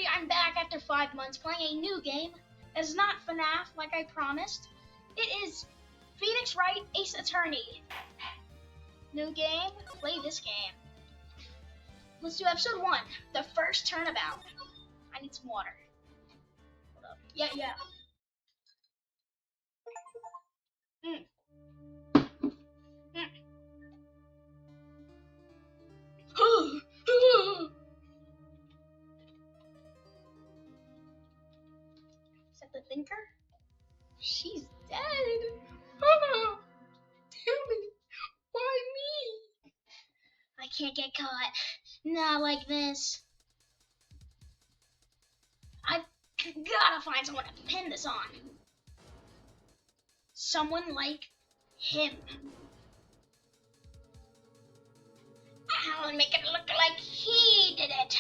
everybody, I'm back after 5 months playing a new game. It's not FNAF like I promised. It is Phoenix Wright Ace Attorney. New game, play this game. Let's do episode 1, the first turnabout. I need some water. Hold up. Yeah. Is that the thinker? She's dead. Tell me, why me? I can't get caught. Not like this. I've gotta find someone to pin this on. Someone like him. I'll make it look like he did it.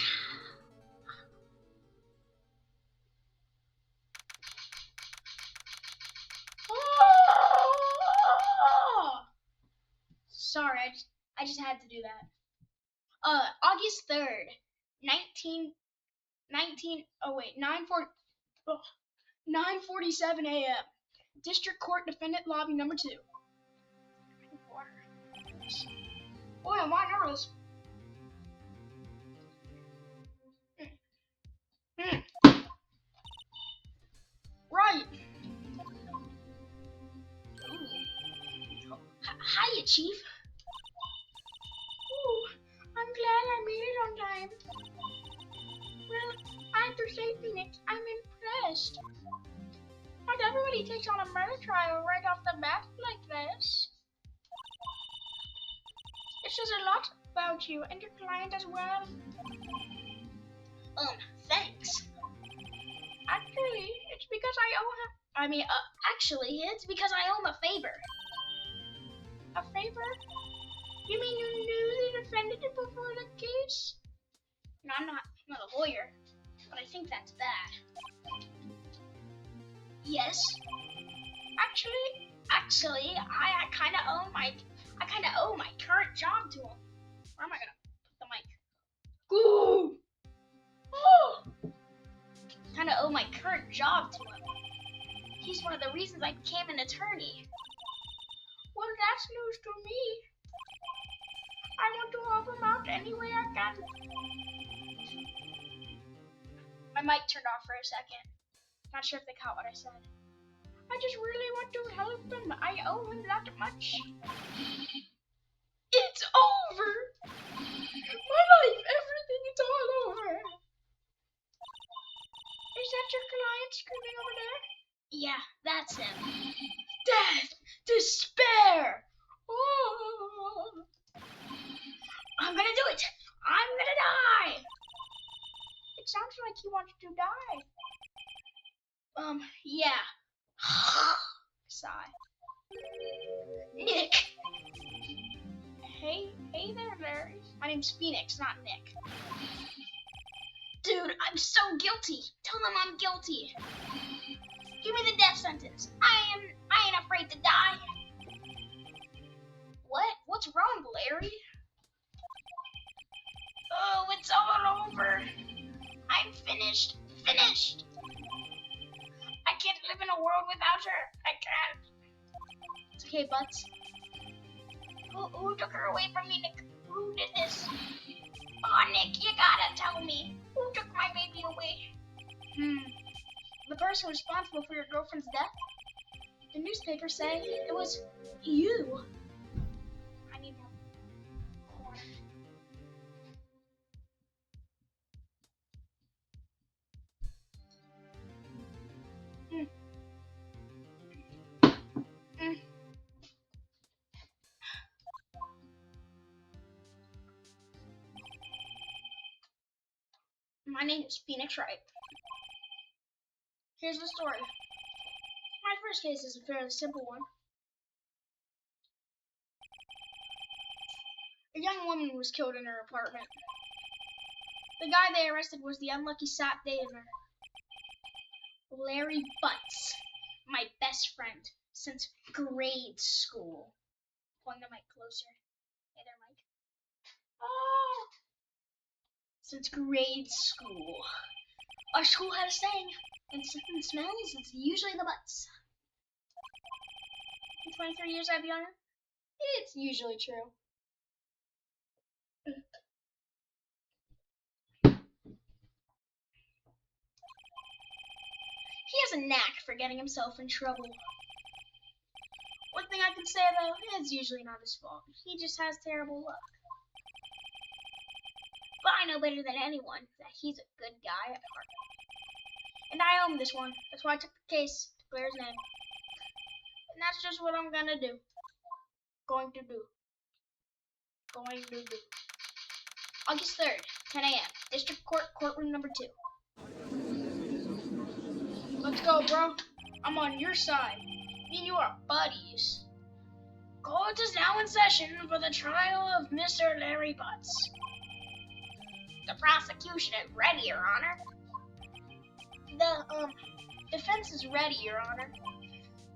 Oh! Sorry, I just had to do that. August 3rd, 9:47 a.m. District Court Defendant Lobby number 2. Water. Boy, am I nervous. Right. Hiya, Chief. Ooh, I'm glad I made it on time. Well, I have to say, Phoenix, I'm impressed. Not everybody takes on a murder trial right off the bat like this. It says a lot about you and your client as well. Thanks. Actually, it's because I owe him. It's because I owe him a favor. A favor? You mean you knew the defendant before the case? No, I'm not a lawyer, but I think that's bad. Yes. Actually, I kind of owe my current job to him. Where am I gonna put the mic? Ooh. Oh. Kind of owe my current job to him. He's one of the reasons I became an attorney. Well, that's news to me. I want to help him out any way I can. My mic turned off for a second. Not sure if they caught what I said. I just really want to help him. I owe him that much. It's over. My life, everything, it's all over. Is that your client screaming over there? Yeah, that's him. Death! Despair! Oh! I'm gonna do it! I'm gonna die! It sounds like he wants to die. Yeah. Sigh. Nick! Hey there, Larry. My name's Phoenix, not Nick. Dude, I'm so guilty. Tell them I'm guilty. Give me the death sentence. I ain't afraid to die. What? What's wrong, Larry? Oh, it's all over. I'm finished. Finished. I can't live in a world without her. I can't. It's okay, Butts. Who took her away from me, Nick? Who did this? Oh, Nick, you gotta tell me. Who took my baby away? The person responsible for your girlfriend's death? The newspapers say it was you. I need more water. My name is Phoenix Wright. Here's the story. My first case is a fairly simple one. A young woman was killed in her apartment. The guy they arrested was the unlucky Saturdayer, Larry Butts, my best friend since grade school. Pulling the mic closer. Hey there, Mike. Oh! Since grade school. Our school had a saying, when something smells, it's usually the butts. In 23 years I've been on it, it's usually true. He has a knack for getting himself in trouble. One thing I can say though, it's usually not his fault. He just has terrible luck. But I know better than anyone that he's a good guy at heart. And I own this one. That's why I took the case to clear his name. And that's just what I'm gonna do. Going to do. August 3rd, 10 a.m. District Court, courtroom number 2. Let's go, bro. I'm on your side. Me and you are buddies. Court is now in session for the trial of Mr. Larry Butts. The prosecution is ready, Your Honor. The defense is ready, Your Honor.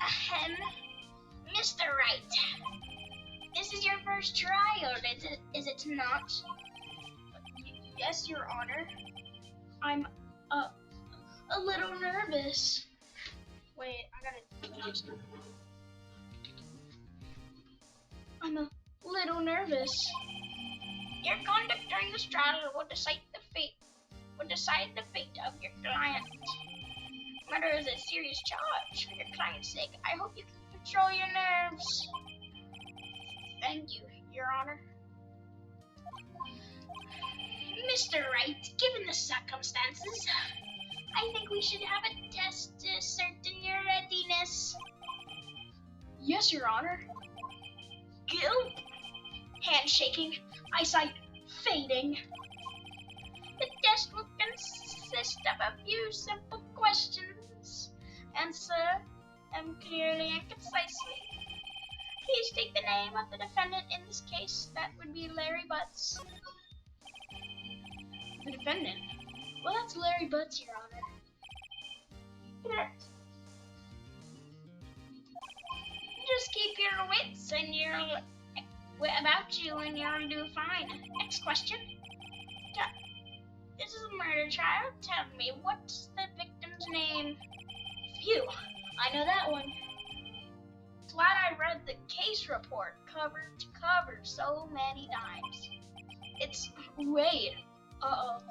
Ahem. Mr. Wright. This is your first trial, is it not? Yes, Your Honor. I'm a little nervous. Wait, I gotta. I'm a little nervous. Your conduct during this trial will decide the fate of your client. Murder is a serious charge. For your client's sake, I hope you can control your nerves. Thank you, Your Honor. Mr. Wright, given the circumstances, I think we should have a test to ascertain your readiness. Yes, Your Honor. Guilt. Handshaking, eyesight fading. The test will consist of a few simple questions. Answer them clearly and concisely. Please state the name of the defendant in this case. That would be Larry Butts. The defendant? Well, that's Larry Butts, Your Honor. Correct. Just keep your wits and your about you and you'll do fine. Next question. This is a murder trial. Tell me, what's the victim's name? Phew, I know that one. Glad I read the case report cover to cover so many times. It's Wade. Uh-oh.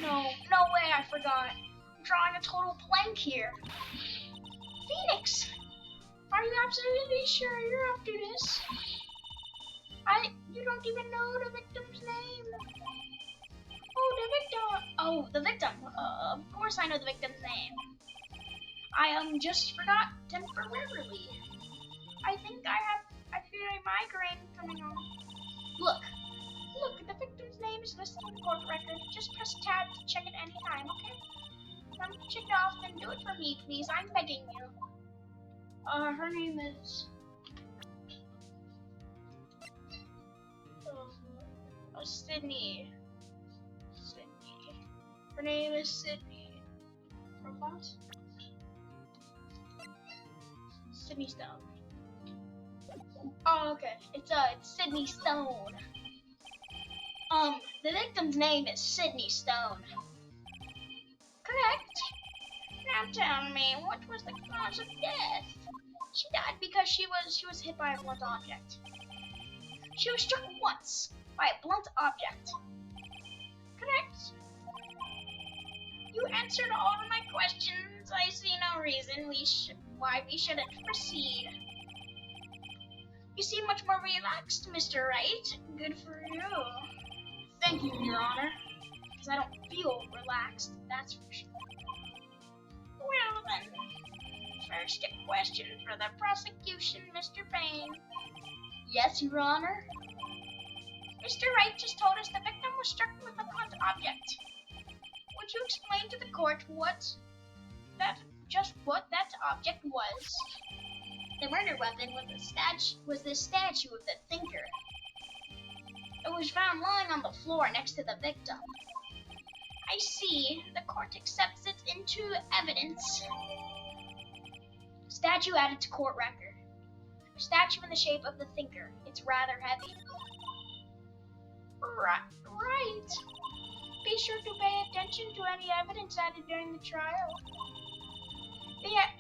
No way, I forgot. I'm drawing a total blank here. Phoenix! Are you absolutely sure you're up to this? You don't even know the victim's name. The victim. Of course I know the victim's name. I just forgot temporarily. I think I feel a migraine coming on. Look, the victim's name is listed in the court record. Just press tab to check it anytime, okay? If I'm checked off, then do it for me, please. I'm begging you. Her name is... Sydney. Her name is Sydney. Profiles? Sydney Stone. Oh, okay. It's Sydney Stone. The victim's name is Sydney Stone. Correct. Now tell me, what was the cause of death? She died because she was hit by a blunt object. She was struck once by a blunt object. Correct. You answered all of my questions. I see no reason why we shouldn't proceed. You seem much more relaxed, Mr. Wright. Good for you. Thank you, Your Honor. Because I don't feel relaxed, that's for sure. Well then, first a question for the prosecution, Mr. Payne. Yes, Your Honor. Mr. Wright just told us the victim was struck with a blunt object. Would you explain to the court what that object was? The murder weapon was the statue of the thinker. It was found lying on the floor next to the victim. I see. The court accepts it into evidence. Statue added to court record. A statue in the shape of the thinker. It's rather heavy. Right. be sure to pay attention to any evidence added during the trial. Yeah.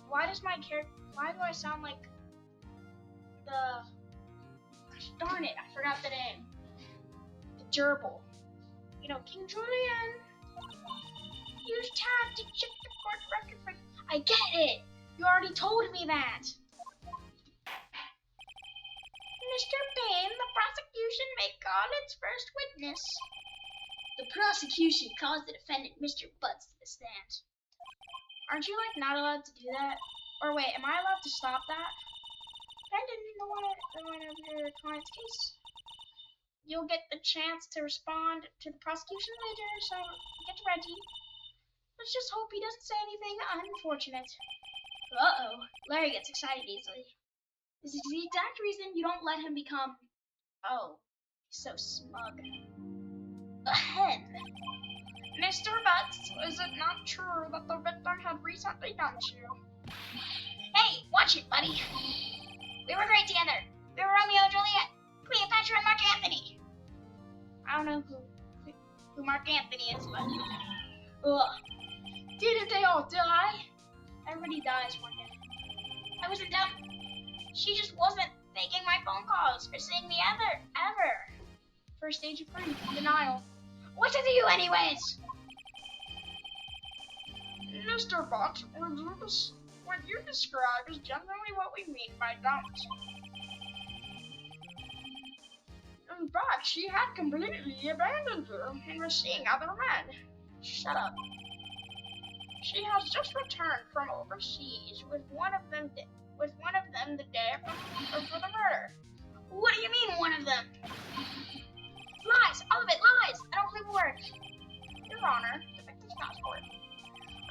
Why do I sound like the... Darn it, I forgot the name. The gerbil. You know, King Julian. Use tab to check the court record for... I get it! You already told me that! Mr. Payne, the prosecution may call its first witness. The prosecution calls the defendant Mr. Butts to the stand. Aren't you, like, not allowed to do that? Or wait, am I allowed to stop that? Depending on the line of your client's case. You'll get the chance to respond to the prosecution later, so get ready. Let's just hope he doesn't say anything unfortunate. Uh-oh, Larry gets excited easily. This is the exact reason you don't let him become... Oh, he's so smug. Ahem. Mr. Butts, is it not true that the victim had recently dumped you? Hey, watch it, buddy. We were great together. We were Romeo and Juliet, Cleopatra and Mark Anthony. I don't know who Mark Anthony is, but... Ugh. Didn't they all die? Everybody dies one day. I wasn't dumb. She just wasn't taking my phone calls or seeing me ever. First stage of grief, denial. What did you anyways? Mr. Butts, what you describe is generally what we mean by dumped. In fact, she had completely abandoned you and was seeing other men. Shut up. She has just returned from overseas with one of them the day for the murder. What do you mean, one of them? Lies! All of it, lies! I don't believe a word. Your Honor, the victim's passport.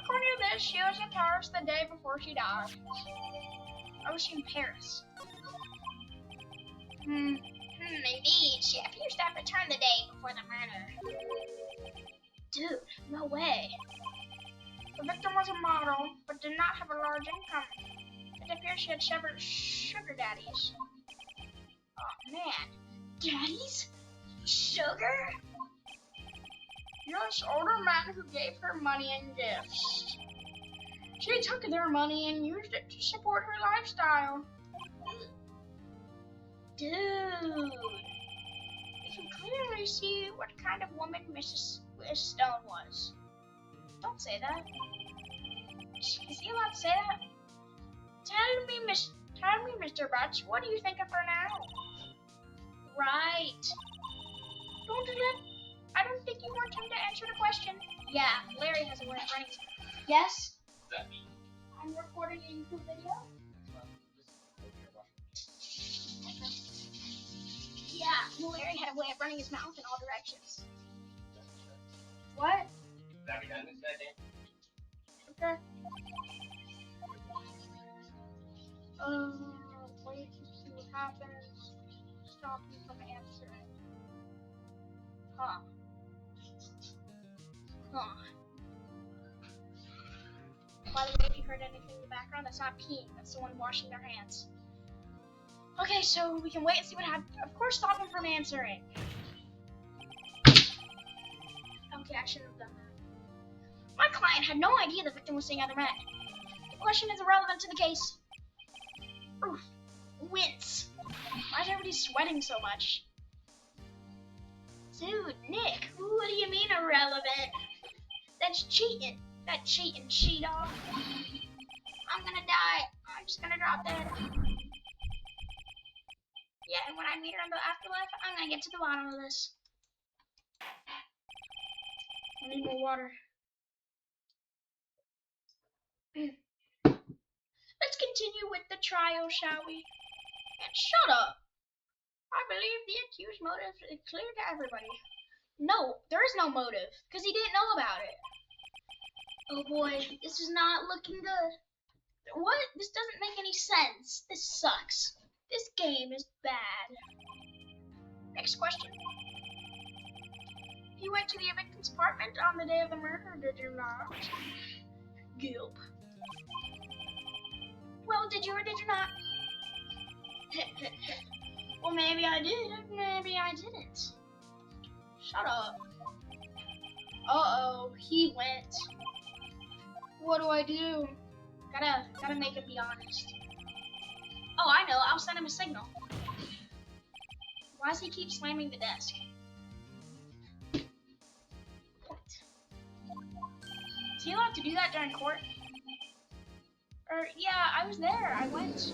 According to this, she was in Paris the day before she died. Why was she in Paris? Indeed, she appears to have returned the day before the murder. Dude, no way. The victim was a model, but did not have a large income. It appears she had several sugar daddies. Oh man, daddies? Sugar? Yes, older men who gave her money and gifts. She took their money and used it to support her lifestyle. Dude, you can clearly see what kind of woman Mrs. Stone was. Don't say that. Is he allowed to say that? Tell me, Mr. Butts, what do you think of her now? Right. I don't think you want him to answer the question. Yeah, Larry has a way of running. Yes? What does that mean? I'm recording a YouTube video. Yeah, Larry had a way of running his mouth in all directions. What? That be done with that day? Okay. Wait to see what happens. Stop you from answering. Huh. By the way, if you heard anything in the background, that's not peeing. That's someone washing their hands. Okay, so we can wait and see what happens. Of course, stop him from answering. Okay, I shouldn't have done that. My client had no idea the victim was seeing other men. The question is irrelevant to the case. Oof. Wince. Why is everybody sweating so much? Dude, Nick, what do you mean irrelevant? That's cheating. That cheating, she-dog. I'm gonna die. I'm just gonna drop dead. Yeah, and when I meet her in the afterlife, I'm gonna get to the bottom of this. I need more water. Let's continue with the trial, shall we? And shut up! I believe the accused motive is clear to everybody. No, there is no motive, because he didn't know about it. Oh boy, this is not looking good. What? This doesn't make any sense. This sucks. This game is bad. Next question. You went to the victim's apartment on the day of the murder, did you not? Gulp. Well, did you or did you not? Well, maybe I did, maybe I didn't. Shut up. Uh-oh, he went. What do I do? Gotta make him be honest. Oh, I know. I'll send him a signal. Why does he keep slamming the desk? What? Is he allowed to do that during court? Yeah, I was there. I went.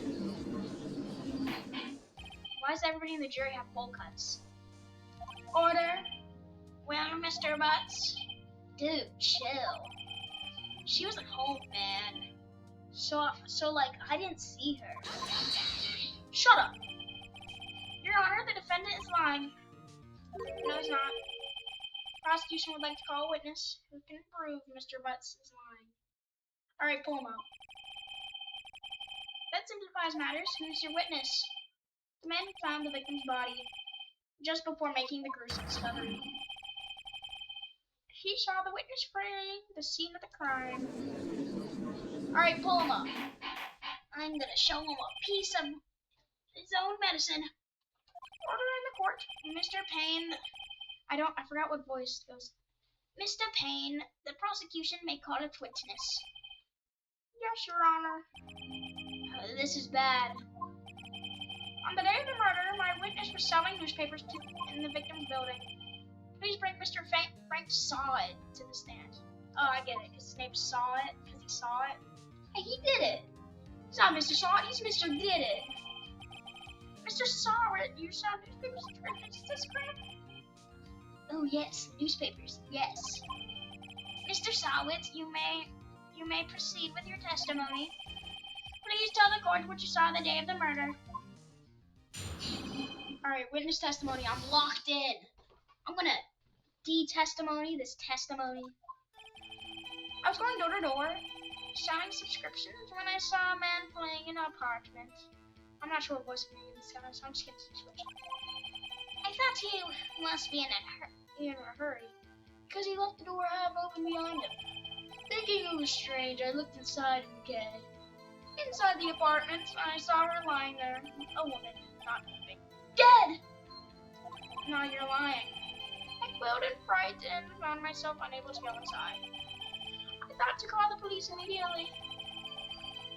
Why does everybody in the jury have bowl cuts? Order. Well, Mr. Butts. Dude, chill. She was at home, man. So like, I didn't see her. Shut up. Your Honor, the defendant is lying. No, he's not. Prosecution would like to call a witness who can prove Mr. Butts is lying. Alright, pull him out. That simplifies matters. Who's your witness? The man who found the victim's body just before making the gruesome discovery. He saw the witness fleeing the scene of the crime. Alright, pull him up. I'm gonna show him a piece of his own medicine. Order in the court. Mr. Payne. I forgot what voice goes. Mr. Payne, the prosecution may call a witness. Yes, Your Honor. This is bad. On the day of the murder, my witness was selling newspapers in the victim's building. Please bring Mr. Frank Saw It to the stand. Oh, I get it, because his name Saw It, because he saw it. Hey, he did it. He's not Mr. Saw It, he's Mr. Did It. Mr. Saw It, you saw newspapers? Is this correct? Oh, yes, newspapers, yes. Mr. Sawit, you may proceed with your testimony. Please tell the court what you saw the day of the murder. Alright, witness testimony. I'm locked in. I'm gonna de-testimony this testimony. I was going door to door, selling subscriptions when I saw a man playing in an apartment. I'm not sure what voice I'm using this guy, so I'm just gonna switch. I thought he must be in a hurry, because he left the door half open behind him. Thinking it was strange, I looked inside again. Inside the apartment, I saw her lying there. A woman, not moving. Dead! No, you're lying. I quilled and frightened and found myself unable to go inside. I thought to call the police immediately.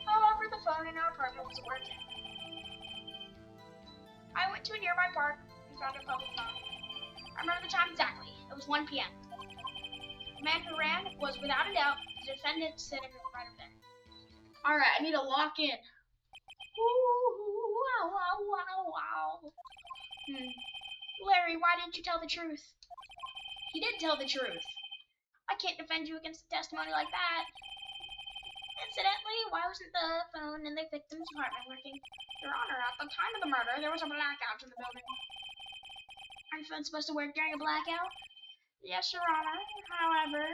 However, the phone in our apartment wasn't working. I went to a nearby park and found a public phone. I remember the time exactly. It was 1 p.m. The man who ran was, without a doubt, the defendant sitting right over there. Alright, I need to lock in. Ooh, wow, wow, wow, wow. Larry, why didn't you tell the truth? He did tell the truth. I can't defend you against a testimony like that. Incidentally, why wasn't the phone in the victim's apartment working? Your Honor, at the time of the murder, there was a blackout in the building. Aren't phones supposed to work during a blackout? Yes, Your Honor. However,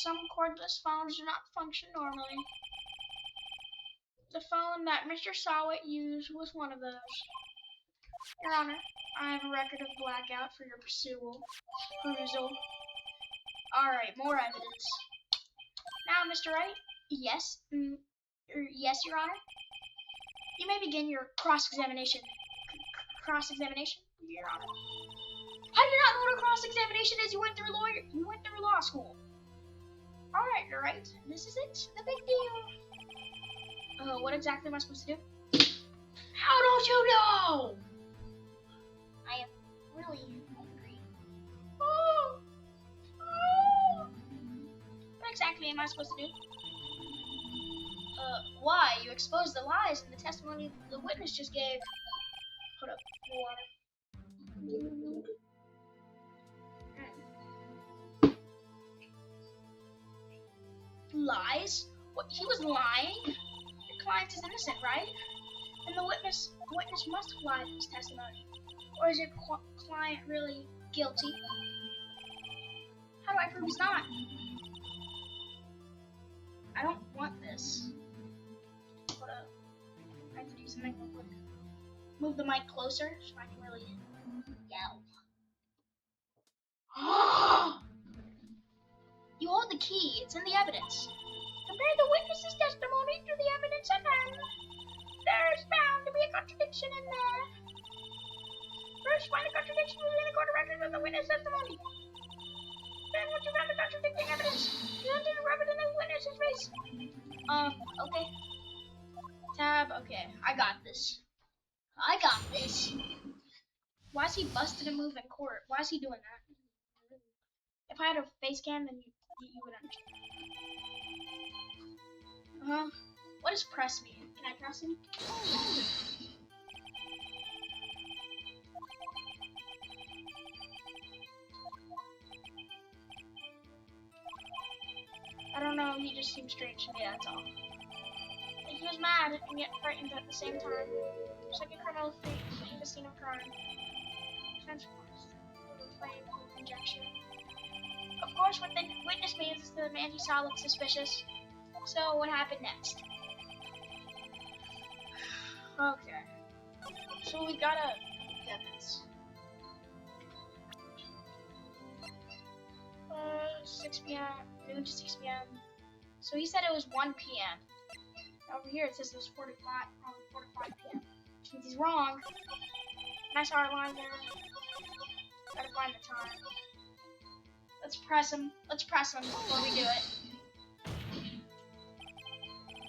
some cordless phones do not function normally. The phone that Mr. Sawit used was one of those. Your Honor, I have a record of blackout for your perusal. Alright, more evidence. Now, Mr. Wright? Yes? Yes, Your Honor? You may begin your cross-examination. Cross-examination, Your Honor. How do you not know what a cross-examination is? You went through law school. Alright, you're right. This is it. The big deal. What exactly am I supposed to do? How don't you know? I am really hungry. What exactly am I supposed to do? Why? You exposed the lies in the testimony the witness just gave. Put up water. Lies? What? He was lying? Your client is innocent, right? And the witness must have lied in his testimony. Or is your client really guilty? How do I prove he's not? I don't want this. Hold up. I have to do something real quick. Move the mic closer so I can really yell. You hold the key. It's in the evidence. Compare the witness's testimony to the evidence at hand. There's bound to be a contradiction in there. First, find a contradiction between the court records and the witness testimony. Then, once you found the contradicting evidence, you have to rub it in the witness's face. Okay. Tab, okay. I got this. I got this. Why is he busted a move in court? Why is he doing that? If I had a face cam, then you would understand. What does press mean? Can I press him? I don't know, he just seemed strange to me, that's all. He was mad and yet frightened at the same time. Just like a criminal fleeing the scene of crime. Transforms into a flame of conjecture. Of course, what the witness means is that the man he saw looked suspicious. So, what happened next? Okay. So, we gotta get this. 6 p.m. noon to 6 p.m. So he said it was 1 p.m. Over here it says it was 4 to 5 p.m. Which means he's wrong. Nice hard line there. Gotta find the time. Let's press him. Let's press him before we do it.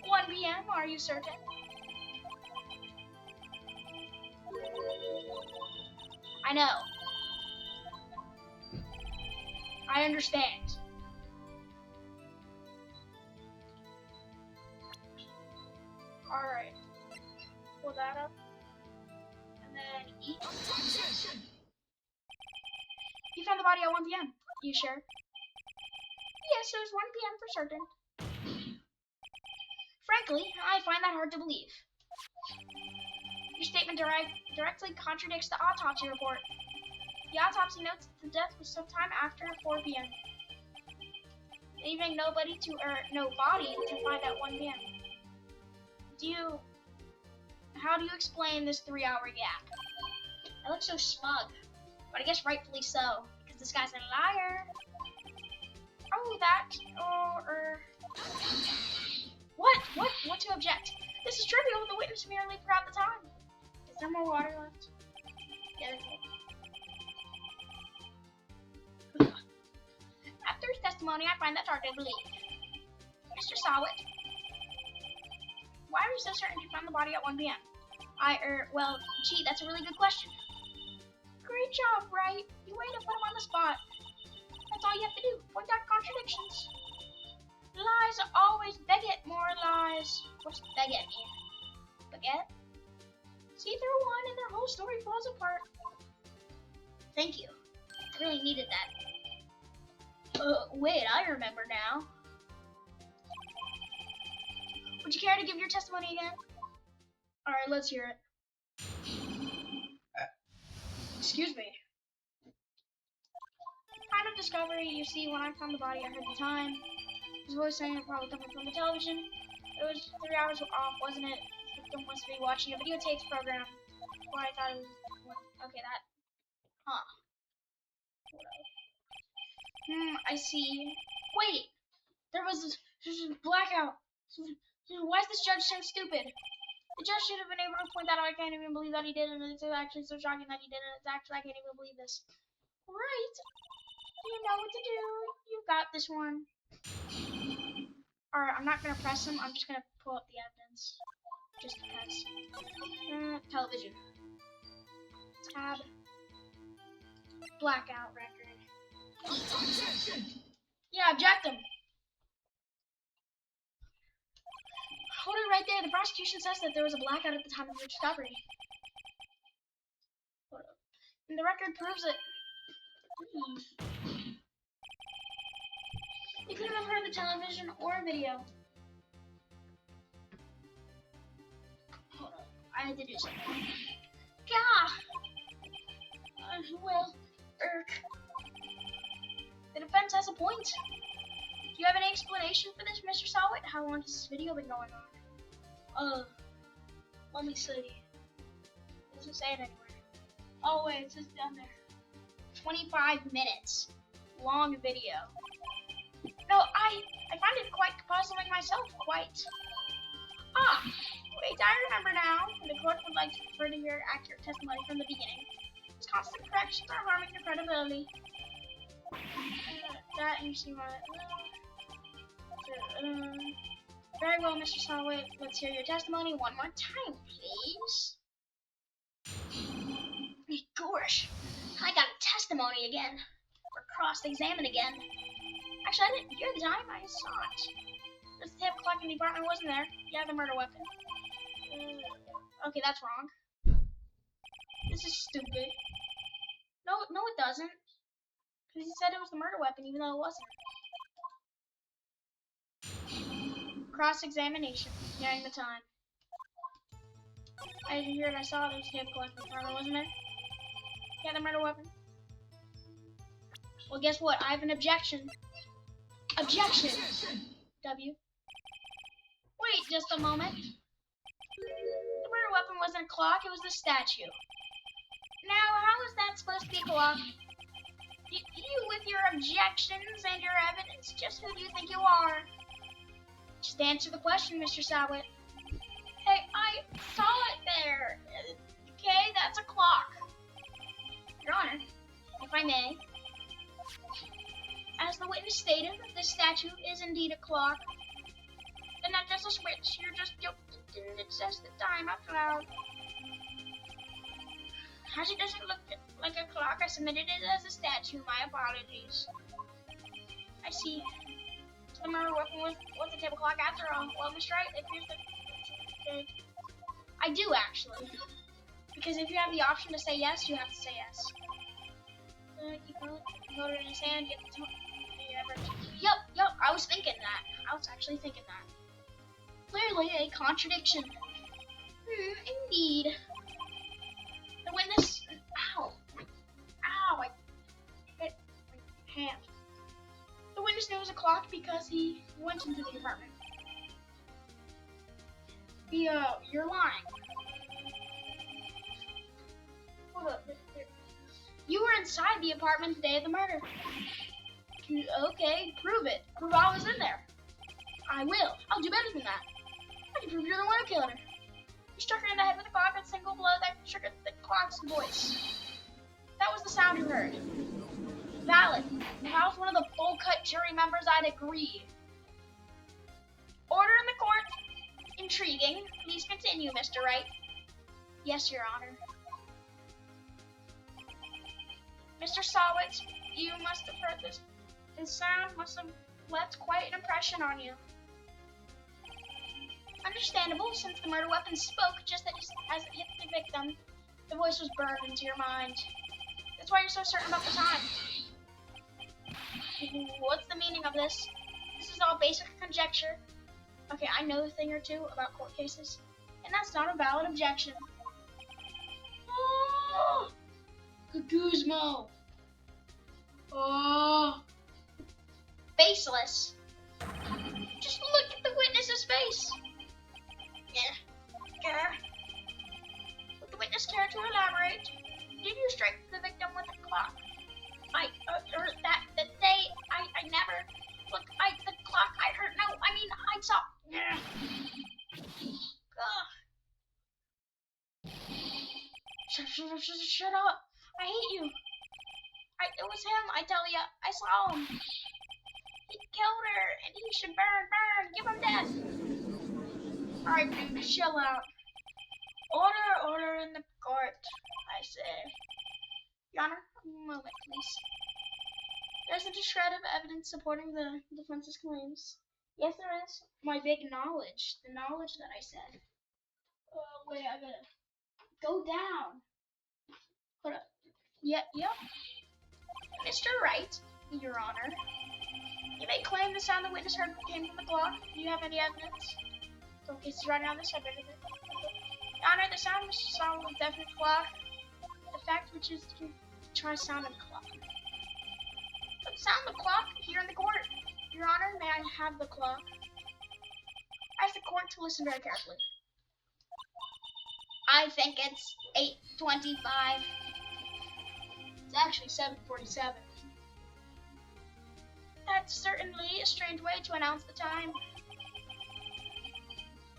1 p.m. Are you certain? I know. I understand. Alright. Pull that up. And then eat. You found the body at 1 p.m. You sure? Yes, it was 1 p.m. for certain. Frankly, I find that hard to believe. Your statement directly contradicts the autopsy report. The autopsy notes that the death was sometime after 4 p.m. Leaving no body to find at 1 p.m. How do you explain this 3-hour gap? I look so smug, but I guess rightfully so, because this guy's a liar. Oh, that, What to object? This is trivial, the witness merely forgot the time. Is there more water left? Yeah, there's more. After his testimony, I find that hard to believe. Mr. Sawit, why are you so certain you found the body at 1 p.m.? Well, gee, that's a really good question. Great job, right? You way to put him on the spot. That's all you have to do. Point out contradictions. Lies always beget more lies. What's beget mean? Beget? See through one and their whole story falls apart. Thank you. I really needed that. Wait, I remember now. Would you care to give your testimony again? Alright, let's hear it. Excuse me. Kind of discovery, you see, when I found the body, I heard the time. His voice saying it probably coming from the television. It was 3 hours off, wasn't it? The victim must be watching a videotaped program. Well, I thought it was... Okay, that... Huh. I see. Wait! There's a blackout. Why is this judge so stupid? The judge should have been able to point that out. I can't even believe that he did it, and it's actually so shocking that he did it. It's actually, I can't even believe this. Right. You know what to do. You got this one. Alright, I'm not gonna press him. I'm just gonna pull up the evidence. Just because. Television. Tab. Blackout record. Yeah, object him. Hold it right there. The prosecution says that there was a blackout at the time of the discovery. Hold up. And the record proves it. You couldn't have heard the television or video. Hold up. I had to do something. Gah! The defense has a point. Do you have any explanation for this, Mr. Sawit? How long has this video been going on? Let me see. It doesn't say it anywhere. Oh wait, it says down there. 25 minutes. Long video. No, I find it quite puzzling myself, quite. Wait, I remember now. The court would like to prefer to hear accurate testimony from the beginning. These constant corrections are harming your credibility. That you see my. Very well, Mr. Solway. Let's hear your testimony one more time, please. Gosh, I got a testimony again. We're cross-examined again. Actually, I didn't hear the time. I saw it. There's the table clock in the apartment, wasn't there? Yeah, the murder weapon. Okay, that's wrong. This is stupid. No, it doesn't. Because he said it was the murder weapon, even though it wasn't. Cross-examination. Getting the time. I didn't hear it. I saw it. There's a table clock in the apartment, wasn't there? Yeah, the murder weapon. Well, guess what? I have an objection. Objection! W. Wait just a moment. The murder weapon wasn't a clock, it was the statue. Now, how is that supposed to be a clock? You with your objections and your evidence, just who do you think you are? Just answer the question, Mr. Sawit. Hey, I saw it there. Okay, that's a clock. Your Honor, if I may. As the witness stated, this statue is indeed a clock. And not just a switch, you're just guilty. It says the time out loud. As it doesn't look like a clock, I submitted it as a statue. My apologies. I see. So the murder weapon was a table clock after all. Well, Mr. Wright, if you're the... I do, actually. Because if you have the option to say yes, you have to say yes. Keep voted in his hand, get the Yup, I was thinking that. I was actually thinking that. Clearly a contradiction. Indeed. The witness. Ow, I hit my hand. The witness knew it was a clock because he went into the apartment. You're lying. Hold up. You were inside the apartment the day of the murder. Okay, prove it. Prove I was in there. I will. I'll do better than that. I can prove you're the one who killed her. You struck her in the head with a clock, and a single blow that triggered the clock's voice. That was the sound you heard. Valid. If I was one of the full-cut jury members, I'd agree. Order in the court. Intriguing. Please continue, Mr. Wright. Yes, Your Honor. Mr. Sawit, you must have heard this. This sound must have left quite an impression on you. Understandable, since the murder weapon spoke just as it hit the victim. The voice was burned into your mind. That's why you're so certain about the time. What's the meaning of this? This is all basic conjecture. Okay, I know a thing or two about court cases, and that's not a valid objection. Oh, Guzmo. Oh, faceless. Just look at the witness's face. Yeah. Would the witness care to elaborate? Did you strike the victim with a clock? The day, I never, look, the clock, I heard, no, I mean, I saw, yeah. Shut up, I hate you. It was him, I tell ya, I saw him. He killed her, and he should burn, give him death. Alright, dude, chill out. Order in the court, I say. Your Honor, a moment, please. There's a shred of evidence supporting the defense's claims. Yes, there is. My big knowledge. The knowledge that I said. Oh, wait, I gotta go down. Hold up. Yep. Mr. Wright, Your Honor. You may claim the sound the witness heard came from the clock. Do you have any evidence? Don't case is right on the subject of it. Your Honor, the sound was sound was definitely clock. The fact which is to try sound of clock. But sound the clock here in the court. Your Honor, may I have the clock? I ask the court to listen very carefully. I think it's 8:25. It's actually 7:47. That's certainly a strange way to announce the time.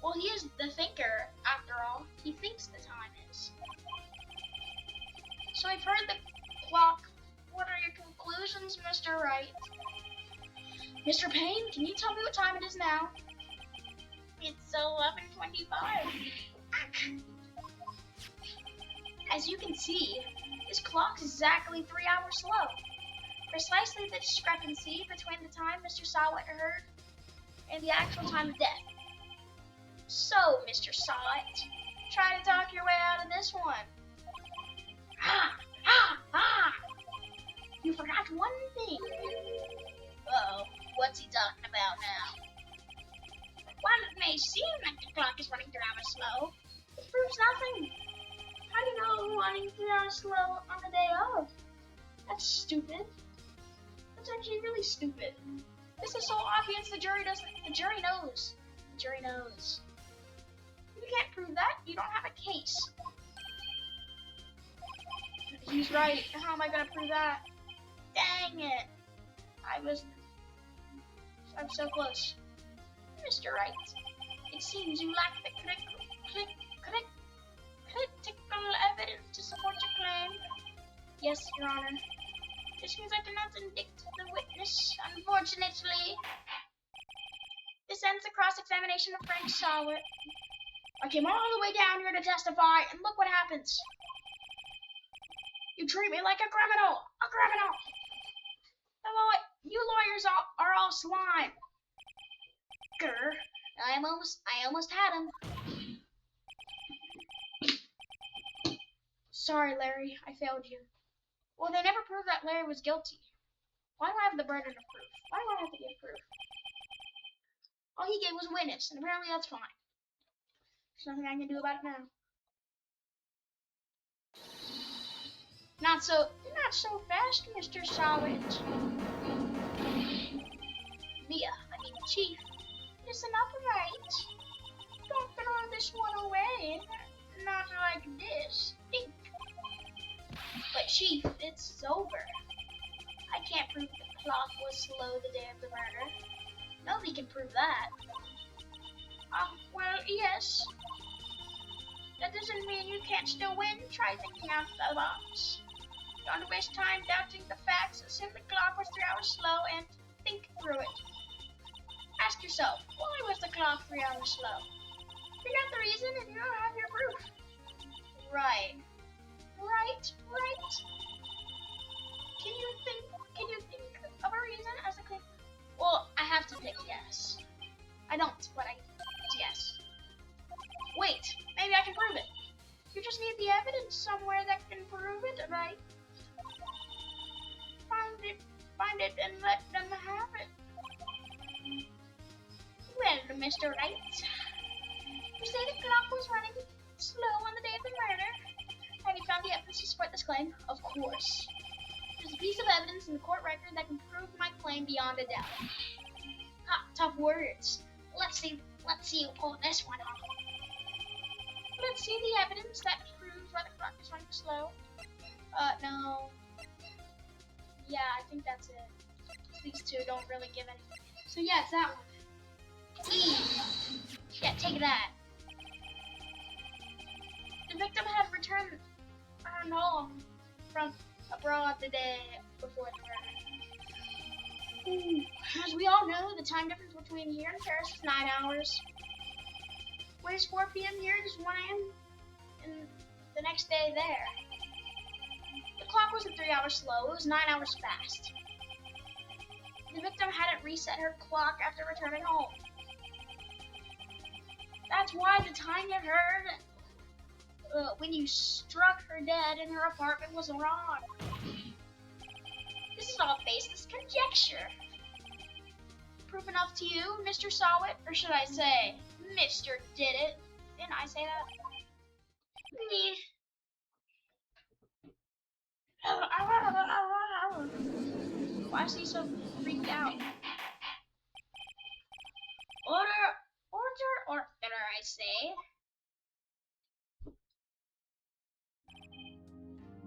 Well, he is the thinker, after all. He thinks the time is. So I've heard the clock. What are your conclusions, Mr. Wright? Mr. Payne, can you tell me what time it is now? It's 11:25. As you can see, this clock is exactly 3 hours slow. Precisely the discrepancy between the time Mr. Sawat heard and the actual time of death. So, Mr. Sawat, try to talk your way out of this one. You forgot one thing. Uh-oh, what's he talking about now? While it may seem like the clock is running 3 hours slow, it proves nothing. How do you know running 3 hours slow on the day of? That's stupid. That's actually really stupid. This is so obvious the jury knows. The jury knows. You can't prove that. You don't have a case. He's right. How am I gonna prove that? Dang it. I'm so close. Mr. Wright, it seems you lack the critical evidence to support your claim. Yes, Your Honor. This means I cannot indict the witness, unfortunately. This ends the cross-examination of Frank Sawat. I came all the way down here to testify, and look what happens. You treat me like a criminal! A criminal! You lawyers are all slime. Grr. I almost had him. Sorry, Larry. I failed you. Well, they never proved that Larry was guilty. Why do I have the burden of proof? Why do I have to give proof? All he gave was witness, and apparently that's fine. There's nothing I can do about it now. Not so fast, Mr. Sawat. Chief, listen up, right? Don't throw this one away. Not like this. Think. But Chief, it's over. I can't prove the clock was slow the day of the murder. Nobody can prove that. Well, yes. That doesn't mean you can't still win. Try thinking out of the box. Don't waste time doubting the facts. Assume the clock was 3 hours slow and think through it. Ask yourself, why was the clock 3 hours slow? Figure out the reason and you don't have your proof. Right. Can you think of a reason as a claim? Well, I have to pick yes. I don't, but it's yes. Wait, maybe I can prove it. You just need the evidence somewhere that can prove it, right? Find it and let them have it. Well, Mr. Wright, you say the clock was running slow on the day of the murder. Have you found the evidence to support this claim? Of course. There's a piece of evidence in the court record that can prove my claim beyond a doubt. Tough words. Let's see who pulled this one off. Let's see the evidence that proves why the clock is running slow. No. Yeah, I think that's it. These two don't really give any. So yeah, it's that one. E. Yeah, take that. The victim had returned home from abroad the day before the murder. As we all know, the time difference between here and Paris is 9 hours. When it's 4 p.m. here, it is 1 a.m. and the next day there. The clock wasn't 3 hours slow, it was 9 hours fast. The victim hadn't reset her clock after returning home. That's why the time you heard when you struck her dead in her apartment was wrong. This is all baseless conjecture. Proof enough to you, Mr. Sawat, or should I say, Mr. Did It? Didn't I say that? Why is he so freaked out? Order, I say.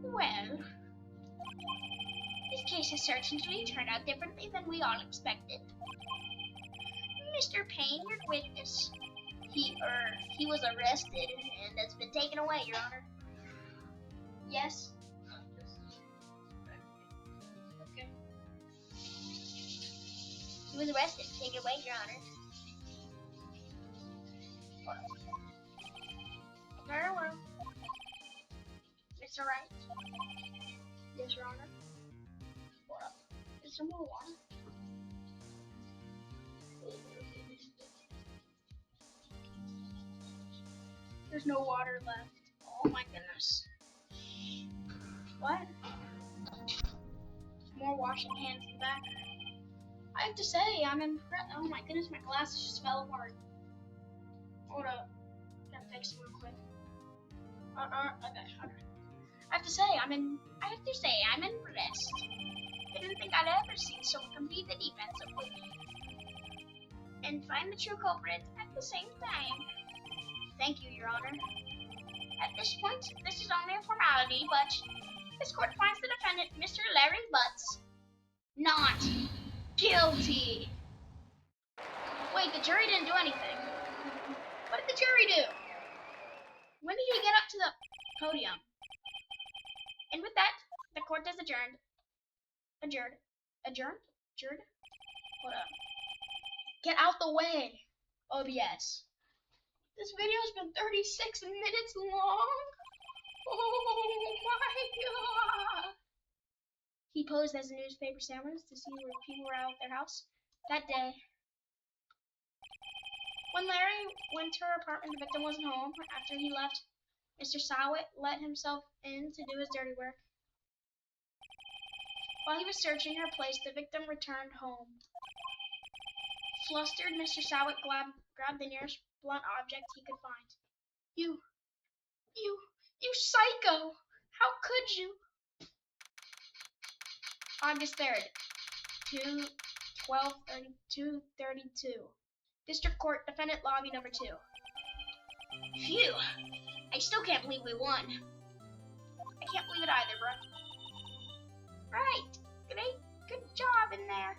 Well, this case has certainly turned out differently than we all expected. Mr. Payne, your witness, he was arrested and has been taken away, Your Honor. Yes? was arrested. Take it away, Your Honor. Very well. Mr. Right. Yes, Your Honor. What up? Is there more water? There's no water left. Oh my goodness. What? More washing hands in the back. I have to say, I'm impressed. Oh my goodness, my glasses just fell apart. Hold up. Gotta fix them real quick. Okay. I have to say, I'm impressed. I didn't think I'd ever seen someone complete the defensively and find the true culprit at the same time. Thank you, Your Honor. At this point, this is only a formality, but this court finds the defendant, Mr. Larry Butts, not guilty. Wait, the jury didn't do anything. What did the jury do? When did he get up to the podium? And with that, the court is adjourned. Adjourned? Hold up. Get out the way. OBS. This video has been 36 minutes long. Oh my god. He posed as a newspaper sandwich to see where people were out of their house. That day, when Larry went to her apartment, the victim wasn't home. After he left, Mr. Sawit let himself in to do his dirty work. While he was searching her place, the victim returned home. Flustered, Mr. Sawit grabbed the nearest blunt object he could find. You psycho! How could you? August 3rd, 12:32. District Court, Defendant Lobby Number 2. Phew! I still can't believe we won. I can't believe it either, bro. Right. Good job in there.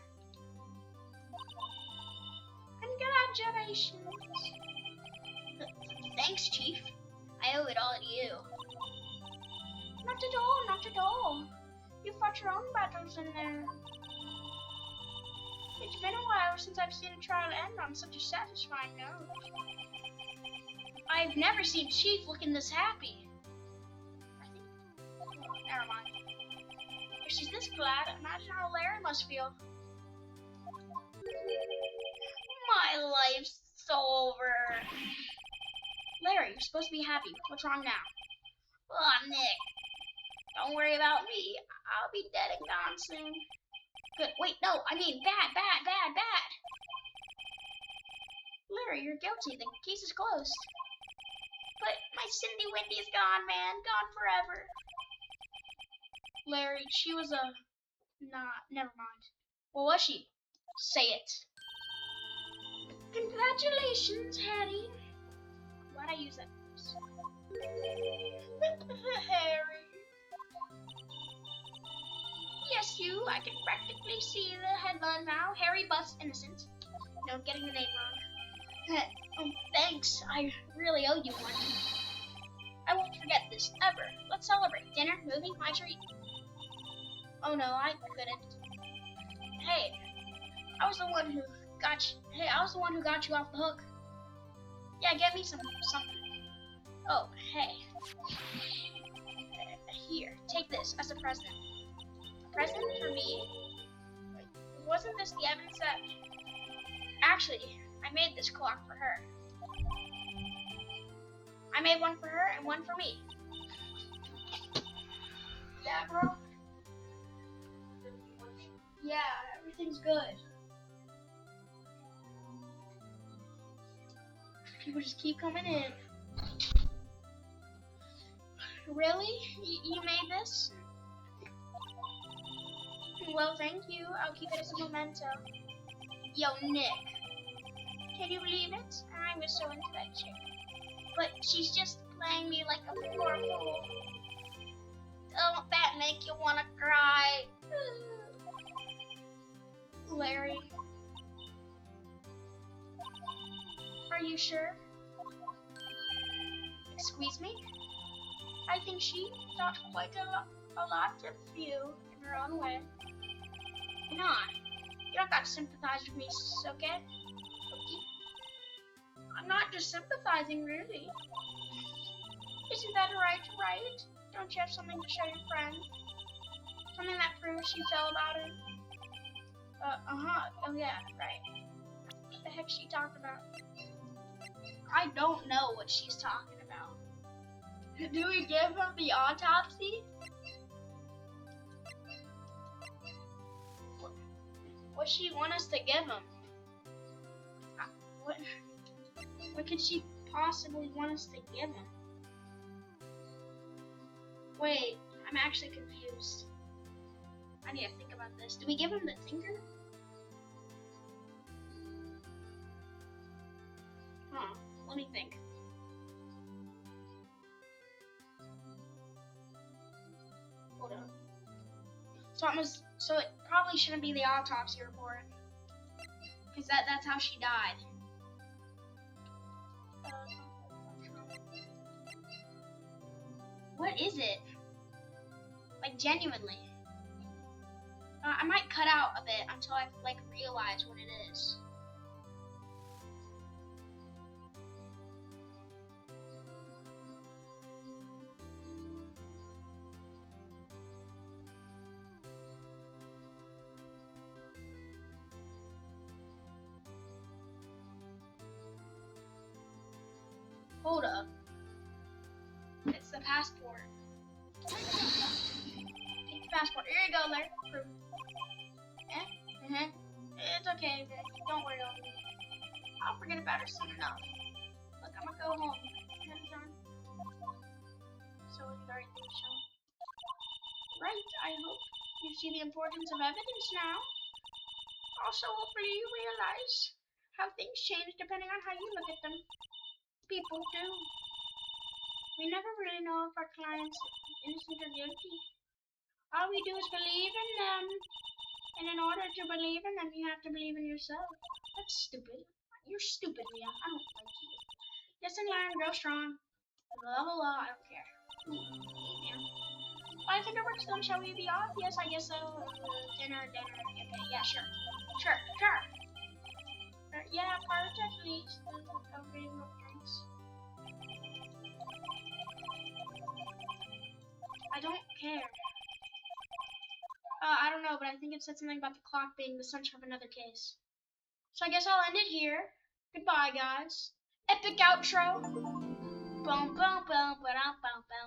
Congratulations. Thanks, Chief. I owe it all to you. Not at all. You fought your own battles in there. It's been a while since I've seen a trial end on such a satisfying note. I've never seen Chief looking this happy. Never mind. If she's this glad, imagine how Larry must feel. My life's over. Larry, you're supposed to be happy. What's wrong now? Oh, Nick. Don't worry about me. I'll be dead and gone soon. Good. Wait, no. I mean, bad. Larry, you're guilty. The case is closed. But my Cindy Wendy's gone, man. Gone forever. Larry, she was a... Nah, never mind. What was she? Say it. Congratulations, Hattie. Why'd I use that voice? Harry. Yes, you. I can practically see the headline now. Harry Butts innocent. No, I'm getting the name wrong. Thanks. I really owe you one. I won't forget this, ever. Let's celebrate. Dinner, movie, my treat. Oh no, I couldn't. Hey, I was the one who got you off the hook. Yeah, get me something. Oh, hey. Here, take this as a present. A present for me? Wasn't this the evidence that... Actually, I made this clock for her. I made one for her and one for me. Yeah, bro? Yeah, everything's good. People just keep coming in. Really? You made this? Well, thank you. I'll keep it as a memento. Yo, Nick. Can you believe it? I was so into that chick. But she's just playing me like a poor fool. Don't that make you wanna cry? Larry. Are you sure? Excuse me? I think she thought quite a lot of you in her own way. Come on. You don't got to sympathize with me, okay? I'm not just sympathizing, really. Isn't that right? Don't you have something to show your friend? Something that proves you feel about it? Oh yeah, right. What the heck's she talking about? I don't know what she's talking about. Do we give him the autopsy? What does she want us to give him? What could she possibly want us to give him? Wait, I'm actually confused. I need to think about this. Do we give him the thinker? Huh, let me think. Hold up. So it probably shouldn't be the autopsy report. Because that's how she died. What is it? Like, genuinely. I might cut out a bit until I, like, realize what it is. Hold up. It's the passport. Take the passport. Here you go, Larry. Proof. It's okay, babe. Don't worry about me. I'll forget about her soon enough. Look, I'm gonna go home. So it's the right thing to show. Right, I hope you see the importance of evidence now. Also, hopefully you realize how things change depending on how you look at them. People do. We never really know if our client's innocent or guilty. All we do is believe in them. And in order to believe in them, you have to believe in yourself. That's stupid. You're stupid, Mia. I don't like you. Listen, learn, grow strong. Blah, blah, blah. I don't care. Yeah. I think it works then. Shall we be off? Yes, I guess so. Dinner. Okay, yeah, sure. Sure. Yeah, parts at least. Okay, no drinks. I don't care. I don't know, but I think it said something about the clock being the center of another case. So I guess I'll end it here. Goodbye, guys. Epic outro. Boom, boom, boom, boom, boom, boom.